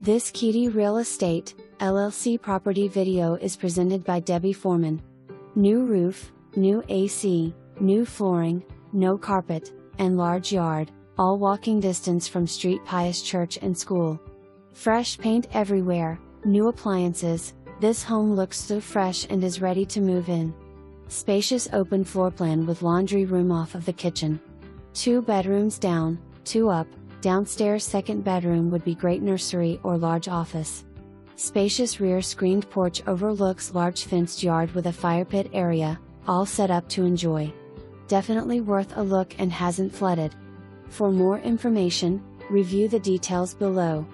This Keaty Real Estate, LLC property video is presented by Debbie Foreman. New roof, new AC, new flooring, no carpet, and large yard, all walking distance from Street Pius Church and School. Fresh paint everywhere, new appliances, this home looks so fresh and is ready to move in. Spacious open floor plan with laundry room off of the kitchen. 2 bedrooms down, 2 up, downstairs second bedroom would be great nursery or large office. Spacious rear screened porch overlooks large fenced yard with a fire pit area, all set up to enjoy. Definitely worth a look and hasn't flooded. For more information, review the details below.